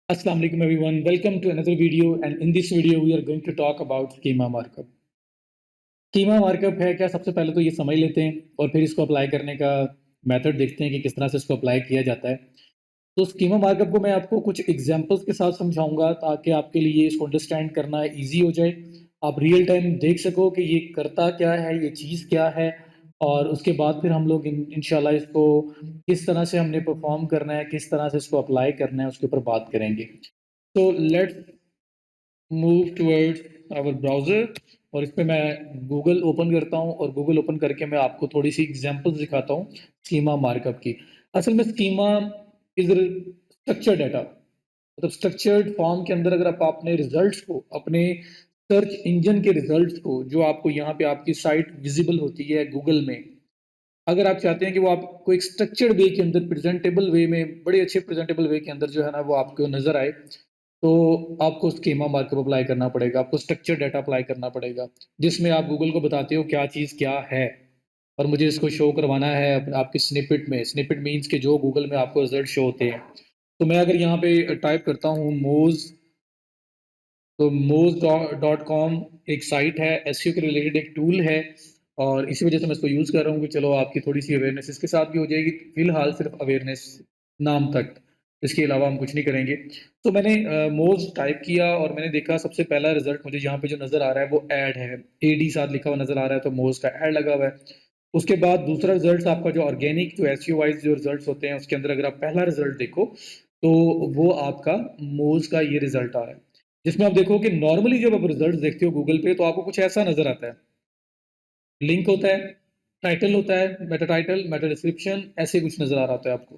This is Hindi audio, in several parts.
Assalamu alaikum everyone. Welcome to another video, and in this video we are going to talk about schema markup. Schema markup है क्या? सबसे पहले तो ये समझ लेते हैं और फिर इसको अप्लाई करने का मेथड देखते हैं कि किस तरह से इसको अप्लाई किया जाता है। तो स्कीमा मार्कअप को मैं आपको कुछ एग्जांपल्स के साथ समझाऊंगा ताकि आपके लिए इसको अंडरस्टैंड करना ईजी हो जाए। आप रियल टाइम देख सको कि ये करता क्या है, ये चीज़ क्या है, और उसके बाद फिर हम लोग इंशाल्लाह इसको किस तरह से हमने परफॉर्म करना है, किस तरह से इसको अप्लाई करना है, उसके ऊपर बात करेंगे। तो let's move towards our browser और इस पे मैं गूगल ओपन करता हूँ और गूगल ओपन करके मैं आपको थोड़ी-सी एग्ज़ाम्पल्स दिखाता हूँ स्कीमा मार्कअप की। असल में स्कीमा इज़ स्ट्रक्चर्ड डाटा, मतलब स्ट्रक्चर्ड फॉर्म के अंदर अगर आप अपने रिज़ल्ट्स को, अपने सर्च इंजन के रिज़ल्ट्स को, जो आपको यहाँ पे आपकी साइट विज़िबल होती है गूगल में, अगर आप चाहते हैं कि वो आपको एक स्ट्रक्चर्ड वे के अंदर, प्रेज़ेंटेबल वे में, बड़े अच्छे प्रेज़ेंटेबल वे के अंदर जो है ना वो आपको नज़र आए, तो आपको स्कीमा मार्कअप अप्लाई करना पड़ेगा, आपको स्ट्रक्चर्ड डाटा अप्लाई करना पड़ेगा, जिसमें आप गूगल को बताते हो क्या चीज़ क्या है और मुझे इसको शो करवाना है आपकी स्निपेट में। स्निपेट मीन्स कि जो गूगल में आपको रिज़ल्ट शो होते हैं। तो मैं अगर यहाँ पे टाइप करता हूँ मोज़, तो moz.com एक साइट है, एसईओ के रिलेटेड एक टूल है और इसी वजह से मैं इसको यूज़ कर रहा हूँ कि चलो आपकी थोड़ी-सी अवेयरनेस इसके साथ भी हो जाएगी। फ़िलहाल सिर्फ अवेयरनेस नाम तक, इसके अलावा हम कुछ नहीं करेंगे। तो मैंने मोज़ टाइप किया और मैंने देखा सबसे पहला रिज़ल्ट मुझे यहाँ पे जो नज़र आ रहा है वो ऐड है। एडी साथ लिखा हुआ नज़र आ रहा है, तो मोज़ का ऐड लगा हुआ है। उसके बाद दूसरा रिज़ल्ट आपका जो ऑर्गेनिक, जो एसईओ वाइज़ जो रिज़ल्ट्स होते हैं, उसके अंदर अगर आप पहला रिज़ल्ट देखो, तो वो आपका मोज़ का ये रिज़ल्ट आ रहा है। जिसमें आप देखो कि नॉर्मली जब आप रिजल्ट्स देखते हो गूगल पे तो आपको कुछ ऐसा नज़र आता है। लिंक होता है, टाइटल होता है, मेटा टाइटल, मेटा डिस्क्रिप्शन, ऐसे कुछ नज़र आ रहा होता है आपको।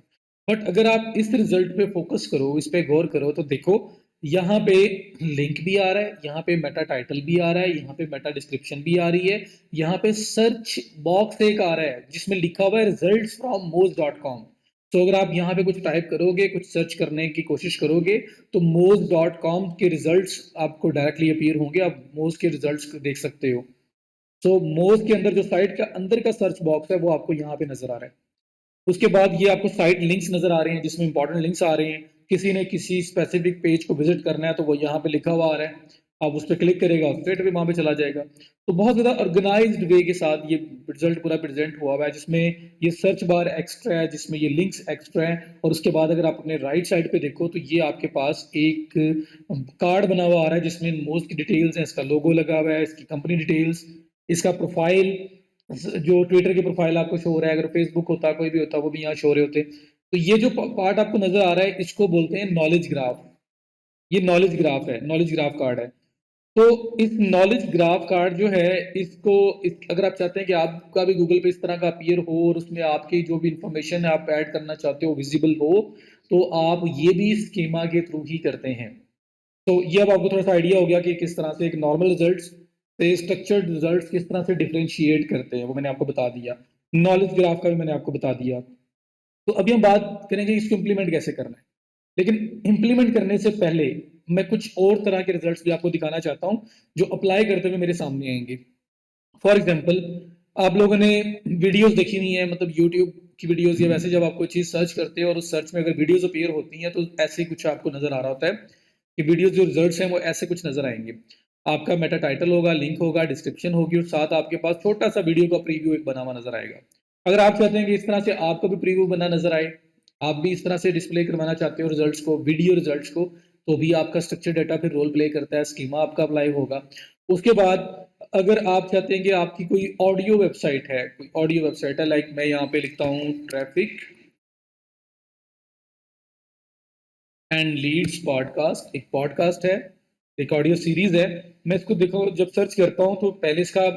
बट अगर आप इस रिजल्ट पे फ़ोकस करो, इस पे गौर करो तो देखो यहाँ पे लिंक भी आ रहा है, यहाँ पे मेटा टाइटल भी आ रहा है, यहाँ पे मेटा डिस्क्रिप्शन भी आ रही है, यहाँ पे सर्च बॉक्स एक आ रहा है जिसमें लिखा हुआ है रिजल्ट्स फ्रॉम moz.com। तो अगर आप यहाँ पे कुछ टाइप करोगे, कुछ सर्च करने की कोशिश करोगे, तो moz.com के रिजल्ट्स आपको डायरेक्टली अपीयर होंगे, आप मोज के रिजल्ट्स देख सकते हो। तो मोज के अंदर जो साइट का अंदर का सर्च बॉक्स है वो आपको यहाँ पे नज़र आ रहा है। उसके बाद ये आपको साइट लिंक्स नज़र आ रहे हैं जिसमें इंपॉर्टेंट लिंक्स आ रहे हैं। किसी ने किसी स्पेसिफिक पेज को विज़िट करना है तो वो यहाँ पे लिखा हुआ आ रहा है। आप उस पे क्लिक करेगा, स्ट्रेट अवे वहाँ पे चला जाएगा। तो बहुत ज़्यादा ऑर्गेनाइज़्ड वे के साथ ये रिज़ल्ट पूरा प्रेज़ेंट हुआ हुआ है, जिसमें ये सर्च बार एक्स्ट्रा है, जिसमें ये लिंक्स एक्स्ट्रा हैं, और उसके बाद अगर आप अपने राइट साइड पे देखो तो ये आपके पास एक कार्ड बना हुआ आ रहा है जिसमें मोज़ की डिटेल्स हैं, इसका लोगो लगा हुआ है, इसकी कंपनी डिटेल्स, इसका प्रोफ़ाइल, जो ट्विटर की प्रोफ़ाइल आपको शो हो रहा है, अगर फेसबुक होता, कोई भी होता, वो भी यहाँ शो हो रहे होते। तो ये जो पार्ट आपको नज़र आ रहा है इसको बोलते हैं नॉलेज ग्राफ। ये नॉलेज ग्राफ है, नॉलेज ग्राफ कार्ड है। तो इस नॉलेज ग्राफ कार्ड जो है, इसको अगर आप चाहते हैं कि आपका भी गूगल पे इस तरह का अपीयर हो और उसमें आपकी जो भी इंफॉर्मेशन है आप ऐड करना चाहते हो विजिबल हो, तो आप ये भी स्कीमा के थ्रू ही करते हैं। तो ये अब आपको थोड़ा-सा आइडिया हो गया कि किस तरह से एक नॉर्मल रिजल्ट्स से स्ट्रक्चर्ड रिजल्ट्स किस तरह से डिफरेंशिएट करते हैं, वो मैंने आपको बता दिया। नॉलेज ग्राफ का भी मैंने आपको बता दिया। तो अभी हम बात करेंगे इसको इम्प्लीमेंट कैसे करना है। लेकिन इम्प्लीमेंट करने से पहले मैं कुछ और तरह के रिजल्ट्स भी आपको दिखाना चाहता हूँ, जो अप्लाई करते हुए मेरे सामने आएँगे। फॉर एग्ज़ाम्पल, आप लोगों ने वीडियोज़ देखी हुई हैं, मतलब यूट्यूब की वीडियोज़, या वैसे जब आप कोई चीज़ सर्च करते हो और उस सर्च में अगर वीडियोज़ अपीयर होती हैं, तो ऐसे ही कुछ आपको नज़र आ रहा होता है कि वीडियोज़ जो रिज़ल्ट्स हैं, वो ऐसे कुछ नज़र आएँगे। आपका मेटा टाइटल होगा, लिंक होगा, डिस्क्रिप्शन होगी और साथ आपके पास छोटा-सा वीडियो का प्रीव्यू एक बना हुआ नज़र आएगा। अगर आप चाहते हैं कि इस तरह से आपका भी प्रीव्यू बना नज़र आए, आप भी इस तरह से डिस्प्ले करवाना चाहते हो रिज़ल्ट्स को, वीडियो रिज़ल्ट्स को, तो भी आपका स्ट्रक्चर डाटा फिर रोल प्ले करता है, स्कीमा आपका अप्लाई होगा। उसके बाद अगर आप चाहते हैं कि आपकी कोई ऑडियो वेबसाइट है, कोई ऑडियो वेबसाइट है, लाइक मैं यहाँ पे लिखता हूँ ट्रैफिक एंड लीड्स पॉडकास्ट, एक पॉडकास्ट है, एक ऑडियो सीरीज है। मैं इसको देखो जब सर्च करता हूँ तो पहले इसका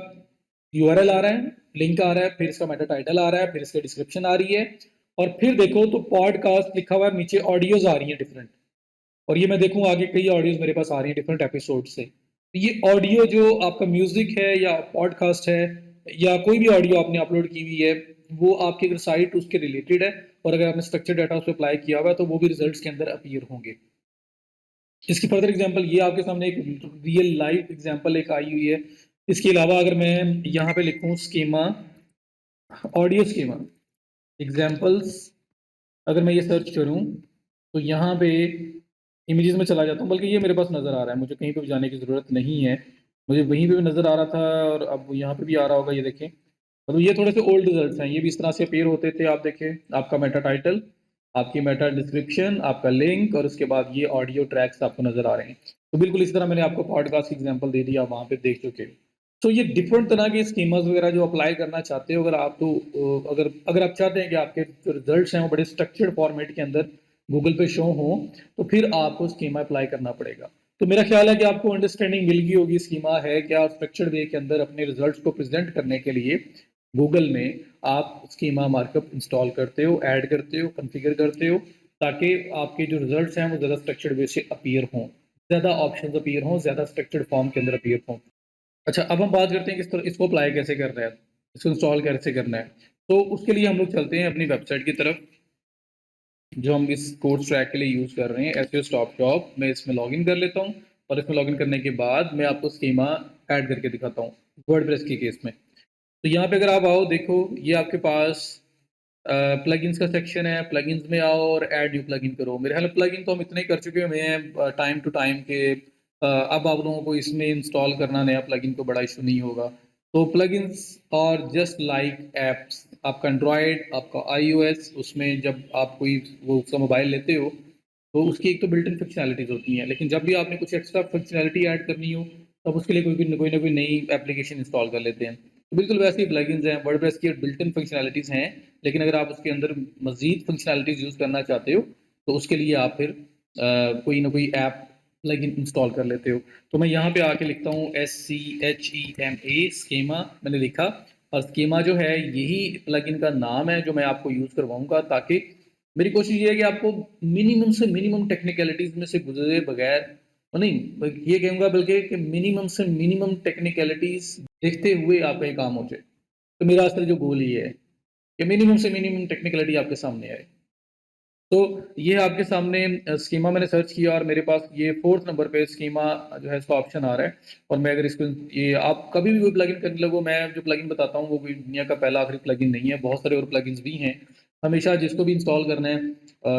यूआरएल आ रहा है, लिंक आ रहा है, फिर इसका मेटा टाइटल आ रहा है, फिर इसकी डिस्क्रिप्शन आ रही है, और फिर देखो तो पॉडकास्ट लिखा हुआ है, नीचे ऑडियोज आ रही हैं डिफरेंट, और ये मैं देखूँ आगे कई ऑडियोज मेरे पास आ रही हैं डिफरेंट एपिसोड से। तो ये ऑडियो जो आपका म्यूजिक है या पॉडकास्ट है या कोई भी ऑडियो आपने अपलोड की हुई है, वो आपकी अगर साइट उसके रिलेटेड है और अगर आपने स्ट्रक्चर डाटा उस पर अप्लाई किया हुआ है, तो वो भी रिजल्ट्स के अंदर अपीयर होंगे। इसकी फर्दर एग्जांपल ये आपके सामने एक रियल लाइव एग्जांपल एक आई हुई है। इसके अलावा अगर मैं यहाँ पे लिखूँ स्कीमा, ऑडियो स्कीमा एग्जांपल्स, अगर मैं ये सर्च करूँ तो यहाँ पे इमेजेस में चला जाता हूँ, बल्कि ये मेरे पास नज़र आ रहा है, मुझे कहीं पे भी जाने की ज़रूरत नहीं है। मुझे वहीं पे भी नज़र आ रहा था और अब यहाँ पे भी आ रहा होगा, ये देखें। मतलब ये थोड़े से ओल्ड रिज़ल्ट्स हैं, ये भी इस तरह से अपीयर होते थे, आप देखें, आपका मेटा टाइटल, आपकी मेटा डिस्क्रिप्शन, आपका लिंक और उसके बाद ये ऑडियो ट्रैक्स आपको नज़र आ रहे हैं। तो बिल्कुल इस तरह मैंने आपको पॉडकास्ट की एग्ज़ाम्पल दे दी, आप वहाँ पे देख चुके हो। तो ये डिफरेंट तरह के स्कीमास वगैरह जो अप्लाई करना चाहते हो, अगर आप तो अगर अगर आप चाहते हैं कि आपके जो रिज़ल्ट्स हैं वो बड़े स्ट्रक्चर्ड फॉर्मेट के अंदर गूगल पे शो हों, तो फिर आपको स्कीमा अप्लाई करना पड़ेगा। तो मेरा ख्याल है कि आपको अंडरस्टैंडिंग मिल गई होगी स्कीमा है क्या, स्ट्रक्चर्ड वे के अंदर अपने रिजल्ट्स को प्रेजेंट करने के लिए गूगल में आप स्कीमा मार्कअप इंस्टॉल करते हो, ऐड करते हो, कॉन्फ़िगर करते हो, ताकि आपके जो रिजल्ट्स हैं वो ज़्यादा स्ट्रक्चर्ड वे से अपीयर हों, ज़्यादा ऑप्शंस अपीयर हों, ज़्यादा स्ट्रक्चर्ड फॉर्म के अंदर अपीयर हों। अच्छा, अब हम बात करते हैं कि इसको अप्लाई कैसे करना है, इसको इंस्टॉल कैसे करना है। तो उसके लिए हम लोग चलते हैं अपनी वेबसाइट की तरफ, जो हम इस कोर्स ट्रैक के लिए यूज़ कर रहे हैं, एसईओ स्टॉप जॉब। मैं इसमें लॉगिन कर लेता हूँ और इसमें लॉगिन करने के बाद मैं आपको स्कीमा ऐड करके दिखाता हूँ, वर्डप्रेस के केस में। तो यहाँ पे अगर आप आओ, देखो ये आपके पास प्लगइन्स का सेक्शन है, प्लगइन्स में आओ और ऐड न्यू प्लगइन करो। मेरे ख्याल में प्लगइन तो हम इतने कर चुके हुए हैं टाइम टू टाइम के, अब आप लोगों को इसमें इंस्टॉल करना नया प्लगइन को बड़ा इशू नहीं होगा। तो प्लगइन्स और जस्ट लाइक ऐप्स, आपका एंड्रॉयड, आपका आईओएस, उसमें जब आप कोई वो उसका मोबाइल लेते हो, तो उसकी एक तो बिल्ट इन फंक्शनैलिटीज़ होती हैं, लेकिन जब भी आपने कुछ एक्स्ट्रा फंक्शनैलिटी ऐड करनी हो, तब उसके लिए कोई ना कोई नई एप्लीकेशन इंस्टॉल कर लेते हैं। तो बिल्कुल वैसे ही प्लगइन्स हैं, वर्डप्रेस की बिल्ट इन फंक्शनैलिटीज़ हैं, लेकिन अगर आप उसके अंदर मज़ीद फंक्शनैलिटीज़ यूज़ करना चाहते हो, तो उसके लिए आप फिर कोई ना कोई ऐप प्लगइन इंस्टॉल कर लेते हो। तो मैं यहाँ पे आके लिखता हूँ SCHEMA, स्कीमा मैंने लिखा, और स्कीमा जो है यही प्लगइन का नाम है जो मैं आपको यूज़ करवाऊँगा, ताकि मेरी कोशिश ये है कि आपको मिनिमम से मिनिमम टेक्निकलिटीज़ में से गुजरे बगैर, नहीं, ये कहूँगा बल्कि कि मिनिमम से मिनिमम टेक्निकलिटीज़ देखते हुए आपका ये काम हो जाए। तो मेरा असल जो गोल ये है कि मिनिमम से मिनिमम टेक्निकलिटी आपके सामने आए। तो ये आपके सामने स्कीमा मैंने सर्च किया और मेरे पास ये 4th नंबर पे स्कीमा जो है इसका ऑप्शन आ रहा है। और मैं अगर इसको, ये आप कभी भी कोई प्लगइन करने लगो, मैं जो प्लगइन बताता हूँ वो कोई दुनिया का पहला आखिरी प्लगइन नहीं है, बहुत सारे और प्लगइन्स भी हैं। हमेशा जिसको भी इंस्टॉल करना है,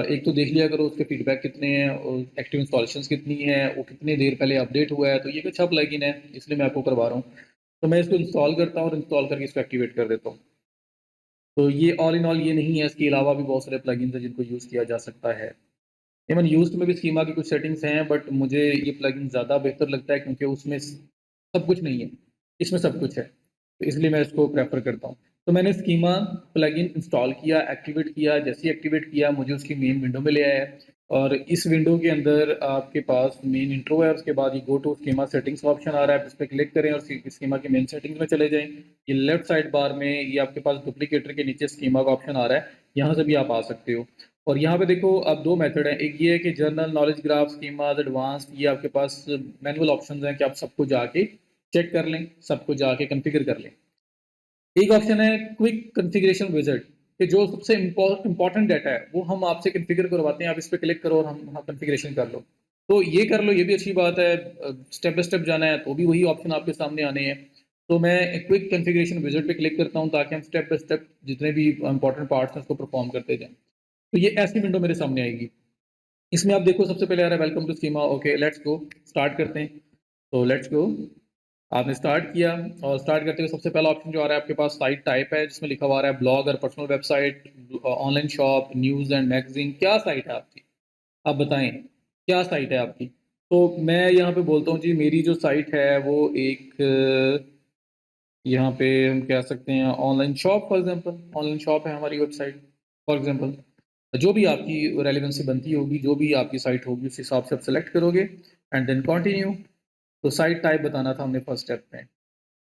एक तो देख लिया करो उसके फीडबैक कितने हैं और एक्टिव इंस्टॉलेशंस कितनी है, वो कितनी देर पहले अपडेट हुआ है, तो ये एक अच्छा प्लगइन है, इसलिए मैं आपको करवा रहा हूँ। तो मैं इसको इंस्टॉल करता हूँ और इंस्टॉल करके इसको एक्टिवेट कर देता हूँ। तो ये ऑल इन ऑल ये नहीं है, इसके अलावा भी बहुत सारे प्लगइन्स हैं जिनको यूज़ किया जा सकता है। इवन यूज़्ड में भी स्कीमा की कुछ सेटिंग्स हैं, बट मुझे ये प्लगइन ज़्यादा बेहतर लगता है क्योंकि उसमें सब कुछ नहीं है, इसमें सब कुछ है। तो इसलिए मैं इसको प्रेफ़र करता हूँ। तो मैंने स्कीमा प्लगइन इंस्टॉल किया, एक्टिवेट किया, जैसे ही एक्टिवेट किया मुझे उसकी मेन विंडो में ले आया, और इस विंडो के अंदर आपके पास मेन इंट्रो है, उसके बाद ये गो टू स्कीमा सेटिंग्स का ऑप्शन आ रहा है, आप इस पे क्लिक करें और स्कीमा की मेन सेटिंग्स में चले जाएँ। ये लेफ्ट साइड बार में ये आपके पास डुप्लीकेटर के नीचे स्कीमा का ऑप्शन आ रहा है, यहाँ से भी आप आ सकते हो। और यहाँ पे देखो अब 2 मेथड हैं, एक ये है कि general knowledge graph, schemas, advanced, ये आपके पास मैनुअल ऑप्शंस हैं कि आप सबको जाके चेक कर लें, सबको जाके कॉन्फ़िगर कर लें। एक ऑप्शन है क्विक कॉन्फ़िगरेशन विज़ार्ड, कि जो सबसे इम्पोर्टेंट डाटा है वो हम आपसे कॉन्फ़िगर करवाते हैं, आप इस पे क्लिक करो और हम हाँ, कॉन्फ़िगरेशन कर लो। तो ये कर लो, ये भी अच्छी बात है। स्टेप बाय स्टेप जाना है तो भी वही ऑप्शन आपके सामने आने हैं। तो मैं क्विक कॉन्फ़िगरेशन विज़ार्ड पे क्लिक करता हूँ ताकि हम स्टेप बाय स्टेप जितने भी इम्पोर्टेंट पार्ट्स हैं उसको परफ़ॉर्म करते जाएँ। तो ये ऐसी विंडो मेरे सामने आएगी। इसमें आप देखो सबसे पहले आ रहा है welcome to schema, okay let's go, start करते हैं। तो लेट्स गो, आपने स्टार्ट किया और स्टार्ट करते हुए सबसे पहला ऑप्शन जो आ रहा है आपके पास साइट टाइप है, जिसमें लिखा हुआ आ रहा है ब्लॉग और personal website, online shop, news and magazine. क्या साइट है आपकी? आप बताएँ, क्या साइट है आपकी? तो मैं यहाँ पे बोलता हूँ जी, मेरी जो साइट है वो एक यहाँ पे हम कह सकते हैं online shop for example, online shop है हमारी वेबसाइट फॉर एग्ज़ाम्पल। जो भी आपकी रेलेवेंसी बनती होगी, जो भी आपकी साइट होगी उस हिसाब से आप सेलेक्ट करोगे एंड देन कंटिन्यू। तो साइट टाइप बताना था हमने फर्स्ट स्टेप में।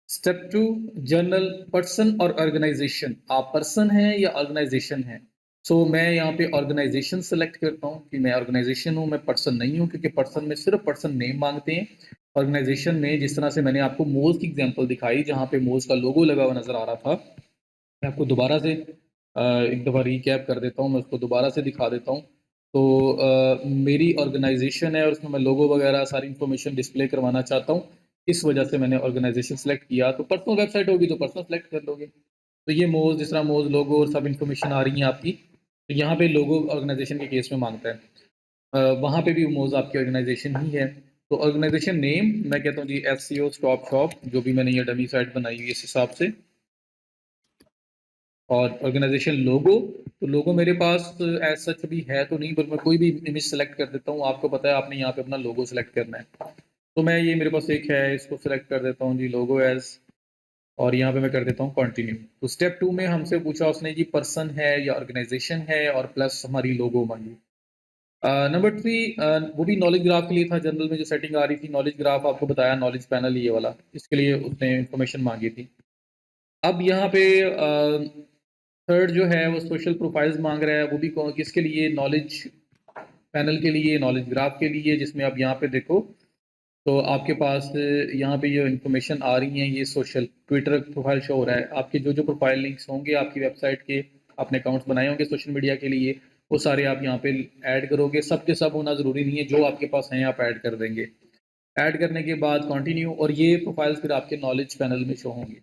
स्टेप 2, जर्नल, पर्सन और ऑर्गेनाइजेशन, आप पर्सन हैं या ऑर्गेनाइजेशन हैं? सो मैं यहाँ पे ऑर्गेनाइजेशन सेलेक्ट करता हूँ कि मैं ऑर्गेनाइजेशन हूँ, मैं पर्सन नहीं हूँ, क्योंकि पर्सन में सिर्फ पर्सन नेम मांगते हैं। ऑर्गेनाइजेशन में जिस तरह से मैंने आपको मोज़ की एग्जांपल दिखाई जहाँ पे मोज़ का लोगो लगा हुआ नज़र आ रहा था, मैं आपको दोबारा से एक दफ़ा रिकैप कर देता हूँ, मैं उसको दोबारा से दिखा देता हूँ। तो मेरी ऑर्गेनाइजेशन है और उसमें मैं लोगो वगैरह सारी इन्फॉर्मेशन डिस्प्ले करवाना चाहता हूँ। इस वजह से मैंने ऑर्गेनाइजेशन सेलेक्ट किया। तो पर्सनल वेबसाइट होगी तो पर्सनल सेलेक्ट कर लोगे। तो ये मोज़, जिस तरह मोज़ लोगो और सब इन्फॉर्मेशन आ रही है आपकी, तो यहाँ पे लोगो ऑर्गेनाइजेशन के केस में माँगता है। वहाँ पे भी मोज़ आपकी ऑर्गेनाइजेशन ही है। तो ऑर्गेनाइजेशन नेम मैं कहता हूँ जी एससीओ स्टॉप शॉप, जो भी मैंने ये डमी साइट बनाई हुई है इस हिसाब से। और ऑर्गेनाइजेशन लोगो, तो लोगो मेरे पास एज सच भी है तो नहीं, पर मैं कोई भी इमेज सेलेक्ट कर देता हूँ। आपको पता है आपने यहाँ पे अपना लोगो सेलेक्ट करना है, तो मैं ये मेरे पास एक है, इसको सेलेक्ट कर देता हूँ जी लोगो एज, और यहाँ पे मैं कर देता हूँ कंटिन्यू। तो स्टेप 2 में हमसे पूछा उसने जी पर्सन है या ऑर्गेनाइजेशन है, और प्लस हमारी लोगो मांगी। नंबर 3 वो भी नॉलेज ग्राफ के लिए था। जनरल में जो सेटिंग आ रही थी नॉलेज ग्राफ, आपको बताया नॉलेज पैनल ये वाला, इसके लिए उसने इन्फॉर्मेशन मांगी थी। अब यहाँ पे थर्ड जो है वो सोशल प्रोफाइल्स मांग रहा है, वो भी किसके लिए, नॉलेज पैनल के लिए, नॉलेज ग्राफ के लिए, जिसमें आप यहाँ पे देखो तो आपके पास यहाँ पे ये इन्फॉर्मेशन आ रही है। ये सोशल ट्विटर प्रोफाइल शो हो रहा है, आपके जो जो प्रोफाइल लिंक्स होंगे आपकी वेबसाइट के, आपने अकाउंट्स बनाए होंगे सोशल मीडिया के लिए, वो सारे आप यहाँ पे ऐड करोगे। सब के सब होना ज़रूरी नहीं है, जो आपके पास हैं आप ऐड कर देंगे। ऐड करने के बाद कंटिन्यू, और ये प्रोफाइल्स फिर आपके नॉलेज पैनल में शो होंगे।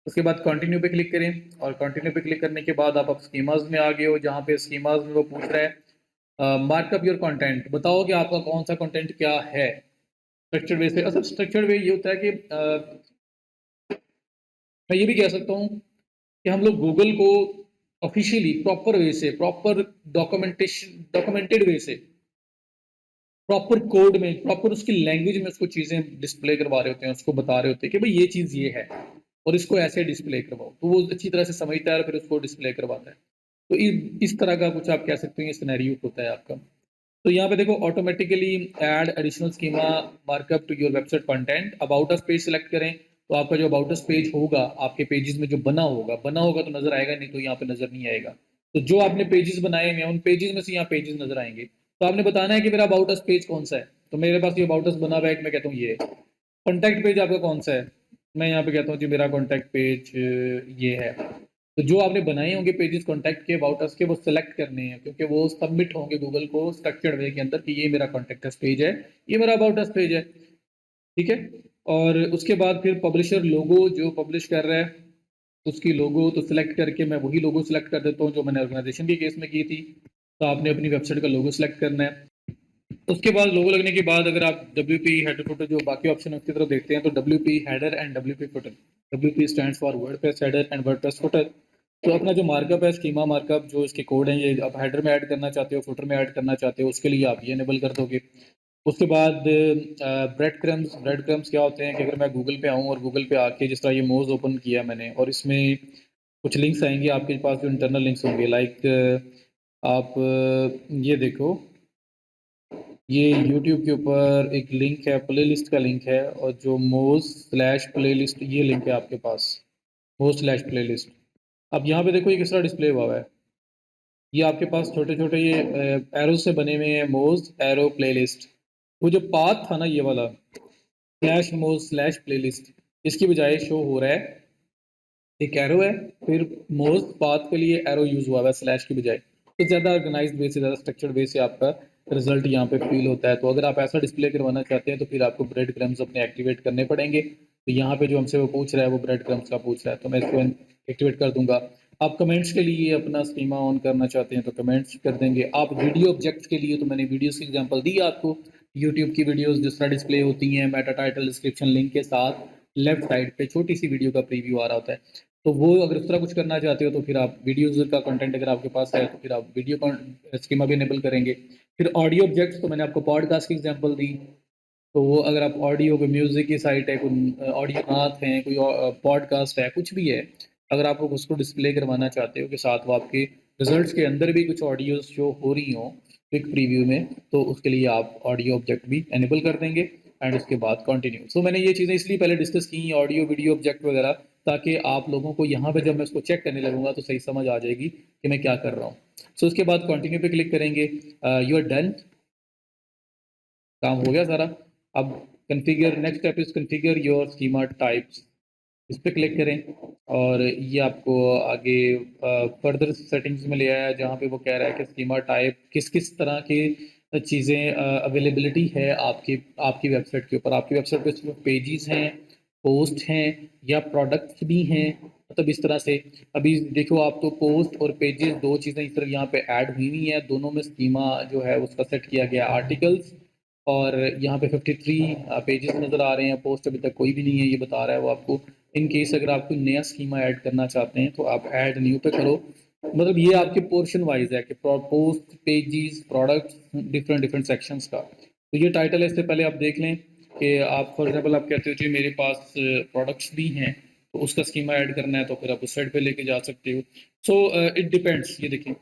उसके बाद कंटिन्यू पे क्लिक करें, और कंटिन्यू पे क्लिक करने के बाद आप स्कीमाज में आ गए हो, जहाँ पे स्कीमाज में वो पूछ रहा है मार्कअप योर कंटेंट, बताओ कि आपका कौन सा कंटेंट क्या है स्ट्रक्चर्ड वे से। असल स्ट्रक्चर्ड वे ये होता है कि मैं ये भी कह सकता हूँ कि हम लोग गूगल को ऑफिशियली प्रॉपर वे से, प्रॉपर डॉक्यूमेंटेड वे से, प्रॉपर कोड में, प्रॉपर उसकी लैंग्वेज में उसको चीज़ें डिस्प्ले करवा रहे होते हैं, उसको बता रहे होते हैं कि भाई ये चीज़ ये है और इसको ऐसे डिस्प्ले करवाओ, तो वो अच्छी तरह से समझता है और फिर उसको डिस्प्ले करवाता है। तो इस तरह का कुछ आप कह सकते हैं, ये सिनेरियो होता है आपका। तो यहाँ पे देखो automatically add additional schema markup to your website content, about us page select करें, तो आपका जो अबाउट अस पेज होगा आपके पेजेस में जो बना होगा तो नजर आएगा, नहीं तो यहाँ पे नजर नहीं आएगा। तो जो आपने पेजेस बनाए हैं उन पेजेस में से यहाँ पेजेस नजर आएंगे, तो आपने बताना है कि मेरा अबाउट अस पेज कौन सा है। तो मेरे पास ये अबाउट अस बना हुआ है, मैं कहता हूँ ये कॉन्टैक्ट पेज आपका कौन सा है, मैं यहाँ पे कहता हूँ जी मेरा कॉन्टैक्ट पेज ये है। तो जो आपने बनाए होंगे पेजेस कॉन्टैक्ट के, अबाउट अस के, वो सिलेक्ट करने हैं, क्योंकि वो सबमिट होंगे गूगल को स्ट्रक्चर्ड वे के अंदर कि ये मेरा कॉन्टैक्ट अस पेज है, ये मेरा अबाउट अस पेज है। ठीक है। और उसके बाद फिर पब्लिशर लोगो, जो पब्लिश कर रहा है उसकी लोगो, तो सिलेक्ट करके मैं वही लोगो सिलेक्ट कर देता हूँ जो मैंने ऑर्गेनाइजेशन के केस में की थी। तो आपने अपनी वेबसाइट का लोगो सिलेक्ट करना है। उसके बाद लोगो लगने के बाद अगर आप WP हेडर फुटर जो बाकी ऑप्शन है उसकी तरफ देखते हैं, तो WP header and WP footer, WP stands for WordPress header and WordPress footer. तो अपना जो मार्कअप है स्कीमा मार्कअप, जो इसके कोड हैं, ये आप हेडर में ऐड करना चाहते हो, फुटर में ऐड करना चाहते हो, उसके लिए आप ये इनेबल कर दोगे। उसके बाद ब्रेड क्रम्स क्या होते हैं कि अगर मैं गूगल पे आऊँ और गूगल पे आके जिस तरह ये मोज ओपन किया मैंने, और इसमें कुछ लिंक्स आएंगे आपके पास जो इंटरनल लिंक्स होंगे, लाइक आप ये देखो, ये यूट्यूब के ऊपर एक लिंक है, प्लेलिस्ट का लिंक है, और जो मोज स्लैश प्लेलिस्ट ये लिंक है आपके पास, मोज स्लैश प्लेलिस्ट। अब यहाँ पे देखो ये किस तरह डिस्प्ले हुआ है, ये आपके पास छोटे छोटे ये एरो से बने हुए हैं, मोज एरो प्लेलिस्ट। वो जो पाथ था ना ये वाला स्लैश मोज स्लैश प्लेलिस्ट, इसकी बजाय शो हो रहा है एक एरो है, फिर मोज पाथ के लिए एरो यूज हुआ है स्लैश की बजाय। तो ज़्यादा ऑर्गेनाइज्ड वे से, ज़्यादा स्ट्रक्चर्ड वे से आपका रिजल्ट यहाँ पे फील होता है। तो अगर आप ऐसा डिस्प्ले करवाना चाहते हैं तो फिर आपको ब्रेड क्रम्स अपने एक्टिवेट करने पड़ेंगे। तो यहाँ पे जो हमसे वो पूछ रहा है वो ब्रेड क्रम्स का पूछ रहा है, तो मैं इसको एक्टिवेट कर दूंगा। आप कमेंट्स के लिए अपना स्कीमा ऑन करना चाहते हैं तो कमेंट्स कर देंगे। आप वीडियो ऑब्जेक्ट्स के लिए, तो मैंने वीडियोस की एग्जांपल दी आपको, यूट्यूब की वीडियोस जिस तरह डिस्प्ले होती हैं, मेटा टाइटल डिस्क्रिप्शन लिंक के साथ लेफ्ट साइड पे छोटी सी वीडियो का प्रीव्यू आ रहा होता है। तो वो अगर उस तरह कुछ करना चाहते हो तो फिर आप वीडियोज़ का कंटेंट अगर आपके पास है तो फिर आप वीडियो स्कीमा भी इनेबल करेंगे। फिर ऑडियो ऑब्जेक्ट्स, तो मैंने आपको पॉडकास्ट की एग्जांपल दी, तो वो अगर आप ऑडियो कोई म्यूज़िक की साइट है, कोई ऑडियो नाथ हैं, कोई पॉडकास्ट है, कुछ भी है, अगर आप उसको डिस्प्ले करवाना चाहते हो कि साथ वो आपके रिजल्ट्स के अंदर भी कुछ ऑडियोज शो हो रही हों क्विक प्रीव्यू में, तो उसके लिए आप ऑडियो ऑब्जेक्ट भी इनेबल कर देंगे। एंड उसके बाद कंटिन्यू। सो मैंने ये चीज़ें इसलिए पहले डिस्कस की, ऑडियो वीडियो ऑब्जेक्ट वगैरह, ताकि आप लोगों को यहाँ पे जब मैं इसको चेक करने लगूंगा तो सही समझ आ जाएगी कि मैं क्या कर रहा हूँ। सो उसके बाद कंटिन्यू पे क्लिक करेंगे, यू आर डन, काम हो गया सारा। अब configure, next step is configure your schema types, इस पर क्लिक करें, और ये आपको आगे फर्दर सेटिंग्स में ले आया, जहाँ पे वो कह रहा है कि स्कीमा टाइप किस किस तरह की चीज़ें अवेलेबिलिटी है आपकी आपकी वेबसाइट के ऊपर। आपकी वेबसाइट पे सिर्फ पेजेस हैं, पोस्ट हैं, या प्रोडक्ट्स भी हैं, मतलब इस तरह से अभी देखो आप तो पोस्ट और पेजेस 2 चीज़ें इस तरह यहाँ पे ऐड हुई हुई हैं, दोनों में स्कीमा जो है उसका सेट किया गया आर्टिकल्स और यहाँ पे 53 पेजेस नज़र आ रहे हैं, पोस्ट अभी तक कोई भी नहीं है, ये बता रहा है वो आपको। इन केस अगर आप कोई नया स्कीमा ऐड करना चाहते हैं तो आप ऐड न्यू पे करो। मतलब ये आपके पोर्शन वाइज है कि post, pages, products, different different sections का। तो ये टाइटल है, इससे पहले आप देख लें कि आप फॉर एग्जांपल आप कहते हो जी मेरे पास प्रोडक्ट्स भी हैं, तो उसका स्कीमा ऐड करना है तो फिर आप उस साइड पे लेके जा सकते हो। So it depends. ये देखिए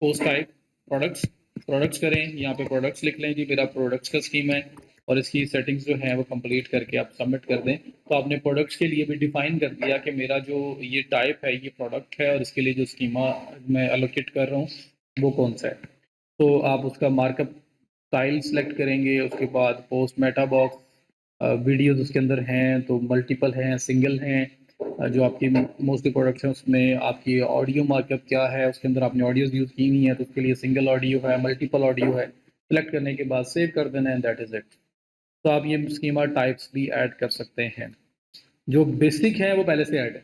पोस्ट टाइप, प्रोडक्ट्स, प्रोडक्ट्स करें, यहाँ पे प्रोडक्ट्स लिख लें जी मेरा प्रोडक्ट्स का स्कीमा है और इसकी सेटिंग्स जो है वो कंप्लीट करके आप सबमिट कर दें। तो आपने प्रोडक्ट्स के लिए भी डिफाइन कर दिया कि मेरा जो ये टाइप है ये प्रोडक्ट है और इसके लिए जो स्कीमा मैं एलोकेट कर रहा हूँ वो कौन सा है। तो आप उसका मार्कअप स्टाइल सेलेक्ट करेंगे, उसके बाद पोस्ट मेटा बॉक्स, वीडियोज़ उसके अंदर हैं तो मल्टीपल हैं, सिंगल हैं, जो आपकी मोस्टली प्रोडक्ट्स हैं उसमें आपकी ऑडियो मार्कअप क्या है, उसके अंदर आपने ऑडियोज़ यूज़ की हुई हैं तो उसके लिए सिंगल ऑडियो है, मल्टीपल ऑडियो है। सेलेक्ट करने के बाद सेव कर देना एंड दैट इज़ इट। तो आप ये स्कीमा टाइप्स भी ऐड कर सकते हैं। जो बेसिक है वो पहले से ऐड है,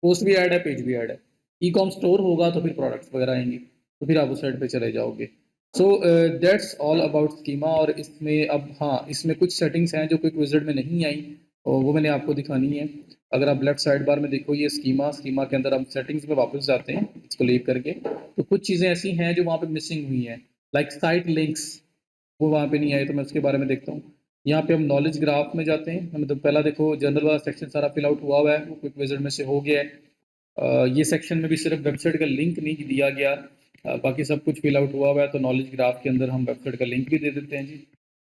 पोस्ट भी ऐड है, पेज भी ऐड है। ई कॉम स्टोर होगा तो फिर प्रोडक्ट्स वगैरह आएंगे, तो फिर आप उस साइड पे चले जाओगे। So that's all about schema. और इसमें अब हाँ, इसमें कुछ सेटिंग्स हैं जो क्विक विज़िट में नहीं आई और वो मैंने आपको दिखानी है। अगर आप लेफ्ट साइड बार में देखो ये स्कीमा, स्कीमा के अंदर हम सेटिंग्स में वापस जाते हैं इसको लीव करके, तो कुछ चीज़ें ऐसी हैं जो वहाँ पे मिसिंग हुई हैं, लाइक साइट लिंक्स, वो वहाँ पे नहीं आए, तो मैं उसके बारे में देखता हूँ। यहाँ पे हम नॉलेज ग्राफ में जाते हैं, मतलब पहला देखो जनरल वाला सेक्शन सारा फिल आउट हुआ है, वो क्विक विज़िट में से हो गया है। ये सेक्शन में भी सिर्फ वेबसाइट का लिंक नहीं दिया गया, बाकी सब कुछ फिल आउट हुआ है। तो नॉलेज ग्राफ के अंदर हम वेबसाइट का लिंक भी दे देते हैं जी,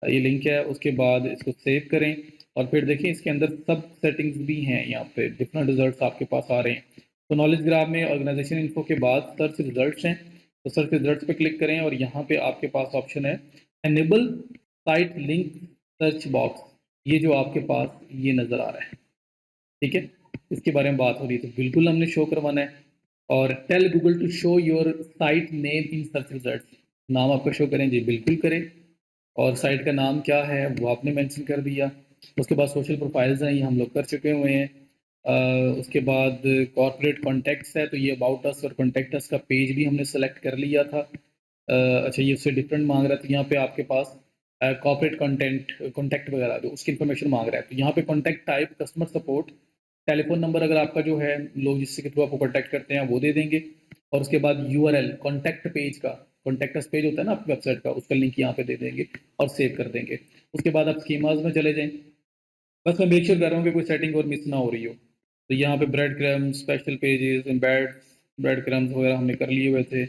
ये लिंक है। उसके बाद इसको सेव करें और फिर देखें इसके अंदर सब सेटिंग्स भी हैं, यहाँ पे डिफरेंट रिजल्ट्स आपके पास आ रहे हैं। तो नॉलेज ग्राफ में ऑर्गेनाइजेशन इन्फो के बाद सर्च रिजल्ट्स हैं, तो सर्च रिजल्ट्स पे क्लिक करें और यहाँ पे आपके पास ऑप्शन है enable site link search box, ये जो आपके पास ये नज़र आ रहा है, ठीक है, इसके बारे में बात हो रही है। तो बिल्कुल हमने शो करवाना है। और tell Google to show your site name in search results, नाम आपका शो करें जी, बिल्कुल करें। और साइट का नाम क्या है वो आपने मेंशन कर दिया। उसके बाद सोशल प्रोफाइल्स हैं, ये हम लोग कर चुके हुए हैं। उसके बाद कॉर्पोरेट कॉन्टैक्ट्स है, तो ये अबाउट अस और कॉन्टैक्ट अस का पेज भी हमने सेलेक्ट कर लिया था। अच्छा ये उससे डिफरेंट मांग रहा था, यहाँ पे आपके पास कॉर्पोरेट कंटेंट कॉन्टैक्ट वगैरह जो उसकी इन्फॉर्मेशन मांग रहा है, तो यहाँ पे contact type customer support, telephone number अगर आपका जो है लोग जिससे के थ्रू आपको कॉन्टैक्ट करते हैं वो दे देंगे। और उसके बाद यूआरएल कॉन्टैक्ट पेज का, कॉन्टैक्ट अस पेज होता है ना आपकी वेबसाइट का, उसका लिंक यहाँ पे दे देंगे और सेव कर देंगे। उसके बाद आप स्कीमाज में चले जाएँ। बस मैं मेक श्योर कर रहा हूँ कि कोई सेटिंग और मिस ना हो रही हो। तो यहाँ पे breadcrumbs, special pages, embeds, breadcrumbs वगैरह हमने कर लिए हुए थे।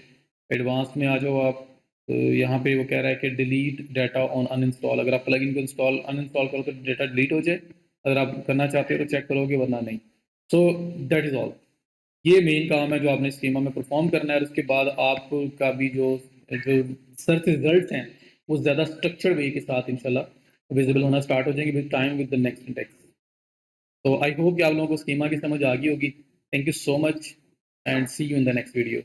एडवांस में आ जाओ आप। तो यहाँ पे वो कह रहा है कि डिलीट डाटा ऑन अनइंस्टॉल, अगर आप प्लगइन को इंस्टॉल अनइंस्टॉल करो तो डाटा डिलीट हो जाए, अगर आप करना चाहते हो तो चेक करोगे वरना नहीं। So that is all. ये मेन काम है जो आपने स्कीमा में परफॉर्म करना है। और उसके बाद आपका भी जो जो सर्च रिजल्ट हैं वो ज़्यादा स्ट्रक्चर्ड वे के साथ इंशाल्लाह विजिबल होना स्टार्ट हो जाएंगे with time with the next index. तो आई होप कि आप लोगों को स्कीमा की समझ आ गई होगी। Thank you so much and see you in the next video.